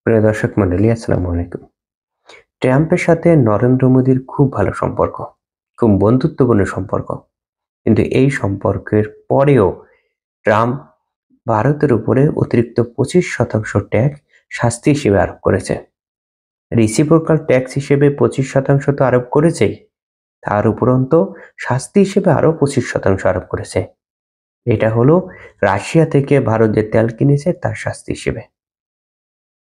প্রিয় দর্শক মন্ডলী, আসসালামু আলাইকুম। ট্রাম্পের সাথে নরেন্দ্র মোদীর খুব ভালো সম্পর্ক, খুব বন্ধুত্বপূর্ণ সম্পর্ক। কিন্তু এই সম্পর্কের পরেও ট্রাম্প ভারতের উপরে অতিরিক্ত 25% ট্যাক্স শাস্তি হিসেবে আরোপ করেছে। রিসিপ্রোকাল ট্যাক্স হিসেবে 25% তো আরোপ করেছেই, তার উপরন্ত শাস্তি হিসেবে আরো 25% আরোপ করেছে। এটা হলো রাশিয়া থেকে ভারত যে তেল কিনেছে তার শাস্তি হিসেবে।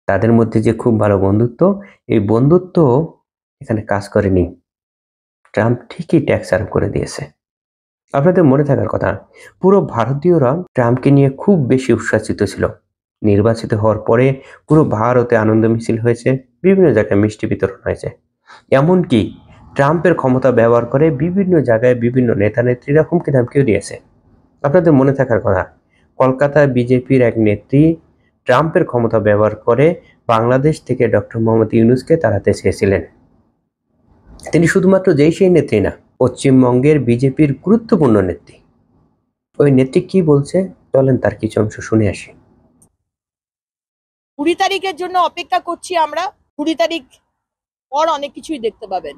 তাদের মধ্যে যে খুব ভালো বন্ধুত্ব, এই বন্ধুত্ব এখানে কাজ করেনি। ট্রাম্প ঠিকই ট্যাক্স আরোপ করে দিয়েছে। আপনাদের মনে থাকার কথা, পুরো ভারতীয়রা ট্রাম্পকে নিয়ে খুব বেশি উচ্ছ্বাসিত ছিল। নির্বাচিত হওয়ার পরে পুরো ভারতে আনন্দ মিছিল হয়েছে, বিভিন্ন জায়গায় মিষ্টি বিতরণ হয়েছে। এমনকি ট্রাম্পের ক্ষমতা ব্যবহার করে বিভিন্ন জায়গায় বিভিন্ন নেতা নেত্রীরা হুমকি ধামকিও দিয়েছে। আপনাদের মনে থাকার কথা, কলকাতায় বিজেপির এক নেত্রী ট্রাম্পের ক্ষমতা ব্যবহার করে বাংলাদেশ থেকে ডক্টর মোহাম্মদ ইউনূসকে তাড়াতে চেয়েছিলেন। তিনি শুধুমাত্র সেই নেত্রী না, পশ্চিমবঙ্গের বিজেপির গুরুত্বপূর্ণ নেত্রী। ওই নেত্রী কি বলছে চলেন তার কিছু অংশ শুনে আসি। 20 তারিখের জন্য অপেক্ষা করছি আমরা। 20 তারিখ পর অনেক কিছুই দেখতে পাবেন।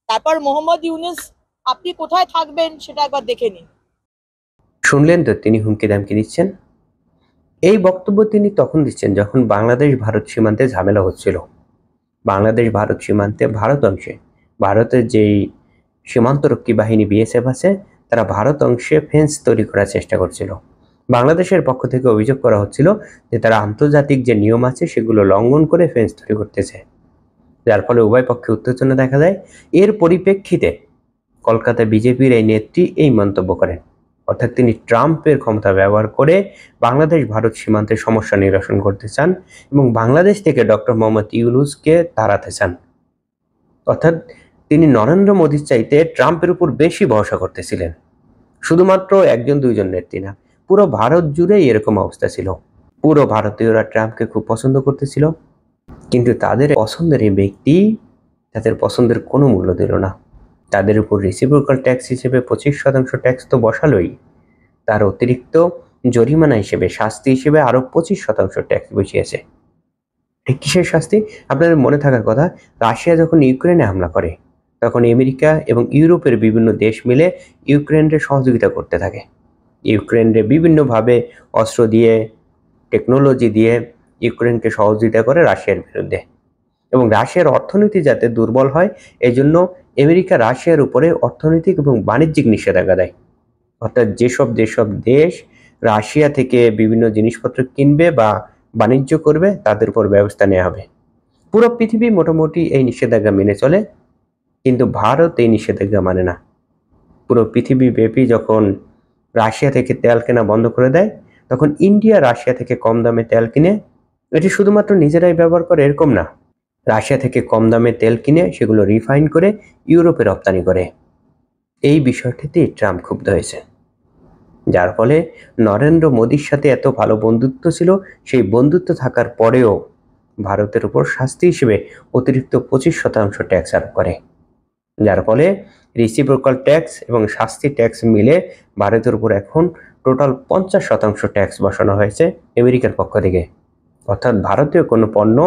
তারপর মোহাম্মদ ইউনূস আপনি কোথায় থাকবেন সেটা একবার দেখে নিন। শুনলেন তো তিনি হুমকি দামকি দিচ্ছেন। এই বক্তব্য তিনি তখন দিচ্ছেন যখন বাংলাদেশ ভারত সীমান্তে ঝামেলা হচ্ছিল। বাংলাদেশ ভারত সীমান্তে ভারত অংশে ভারতের যেই সীমান্তরক্ষী বাহিনী বিএসএফ আছে, তারা ভারত অংশে ফেন্স তৈরি করার চেষ্টা করছিল। বাংলাদেশের পক্ষ থেকে অভিযোগ করা হচ্ছিল যে তারা আন্তর্জাতিক যে নিয়ম আছে সেগুলো লঙ্ঘন করে ফেন্স তৈরি করতেছে, যার ফলে উভয় পক্ষে উত্তেজনা দেখা দেয়। এর পরিপ্রেক্ষিতে কলকাতা বিজেপির এই নেত্রী এই মন্তব্য করেন, অর্থাৎ তিনি ট্রাম্পের ক্ষমতা ব্যবহার করে বাংলাদেশ ভারত সীমান্তের সমস্যা নিরসন করতে চান এবং বাংলাদেশ থেকে ডক্টর মোহাম্মদ ইউনূসকে তাড়াতে চান। অর্থাৎ তিনি নরেন্দ্র মোদীর চাইতে ট্রাম্পের উপর বেশি ভরসা করতেছিলেন। শুধুমাত্র একজন দুইজন নেত্রী না, পুরো ভারত জুড়েই এরকম অবস্থা ছিল। পুরো ভারতীয়রা ট্রাম্পকে খুব পছন্দ করতেছিল, কিন্তু তাদের পছন্দের এই ব্যক্তি তাদের পছন্দের কোনো মূল্য দিল না। তাদের উপর রিসিপ্রোকাল ট্যাক্স হিসেবে 25% ট্যাক্স তো বসালোই, তার অতিরিক্ত জরিমানা হিসেবে শাস্তি হিসেবে আরো 25% ট্যাক্স বসিয়েছে। ঠিক কিসের শাস্তি? আপনাদের মনে থাকার কথা, রাশিয়া যখন ইউক্রেনে হামলা করে তখন আমেরিকা এবং ইউরোপের বিভিন্ন দেশ মিলে ইউক্রেনের সহযোগিতা করতে থাকে। ইউক্রেনের বিভিন্নভাবে অস্ত্র দিয়ে, টেকনোলজি দিয়ে ইউক্রেনকে সহযোগিতা করে রাশিয়ার বিরুদ্ধে। এবং রাশিয়ার অর্থনীতি যাতে দুর্বল হয়, এই জন্য আমেরিকা রাশিয়ার উপরে অর্থনৈতিক এবং বাণিজ্যিক নিষেধাজ্ঞা দেয়। অর্থাৎ যেসব দেশ রাশিয়া থেকে বিভিন্ন জিনিসপত্র কিনবে বা বাণিজ্য করবে তাদের উপর ব্যবস্থা নেওয়া হবে। পুরো পৃথিবী মোটামুটি এই নিষেধাজ্ঞা মেনে চলে, কিন্তু ভারত এই নিষেধাজ্ঞা মানে না। পুরো পৃথিবী ব্যাপী যখন রাশিয়া থেকে তেল কেনা বন্ধ করে দেয়, তখন ইন্ডিয়া রাশিয়া থেকে কম দামে তেল কিনে, এটি শুধুমাত্র নিজেরাই ব্যবহার করে এরকম না, রাশিয়া থেকে কম দামে তেল কিনে সেগুলো রিফাইন করে ইউরোপে রপ্তানি করে। এই বিষয়টিতেই ট্রাম্প ক্ষুব্ধ হয়েছে, যার ফলে নরেন্দ্র মোদীর সাথে এত ভালো বন্ধুত্ব ছিল, সেই বন্ধুত্ব থাকার পরেও ভারতের উপর শাস্তি হিসেবে অতিরিক্ত 25% ট্যাক্স আরোপ করে, যার ফলে রিসিপ্রোকাল ট্যাক্স এবং শাস্তি ট্যাক্স মিলে ভারতের উপর এখন টোটাল 50% ট্যাক্স বসানো হয়েছে আমেরিকার পক্ষ থেকে। অর্থাৎ ভারতীয় কোনো পণ্য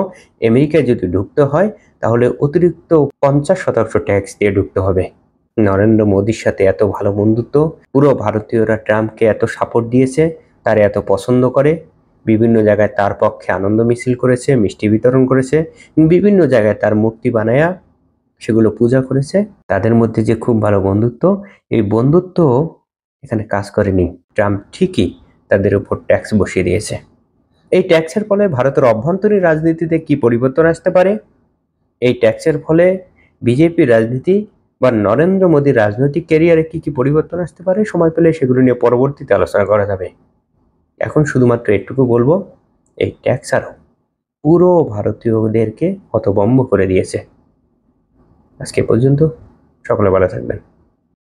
আমেরিকায় যদি ঢুকতে হয় তাহলে অতিরিক্ত 50% ট্যাক্স দিয়ে ঢুকতে হবে। নরেন্দ্র মোদীর সাথে এত ভালো বন্ধুত্ব, পুরো ভারতীয়রা ট্রাম্পকে এত সাপোর্ট দিয়েছে, তার এত পছন্দ করে, বিভিন্ন জায়গায় তার পক্ষে আনন্দ মিছিল করেছে, মিষ্টি বিতরণ করেছে, বিভিন্ন জায়গায় তার মূর্তি বানায়া সেগুলো পূজা করেছে। তাদের মধ্যে যে খুব ভালো বন্ধুত্ব, এই বন্ধুত্ব এখানে কাজ করেনি। ট্রাম্প ঠিকই তাদের উপর ট্যাক্স বসিয়ে দিয়েছে। এই ট্যাক্সের ফলে ভারতের অভ্যন্তরীণ রাজনীতিতে কি পরিবর্তন আসতে পারে, এই ট্যাক্সের ফলে বিজেপির রাজনীতি বা নরেন্দ্র মোদীর রাজনৈতিক ক্যারিয়ারে কি কি পরিবর্তন আসতে পারে, সময় পেলে সেগুলো নিয়ে পরবর্তীতে আলোচনা করা যাবে। এখন শুধুমাত্র এটুকু বলবো, এই ট্যাক্স আরও পুরো ভারতীয়দেরকে হতভম্ব করে দিয়েছে। আজকে পর্যন্ত, সকলে ভালো থাকবেন।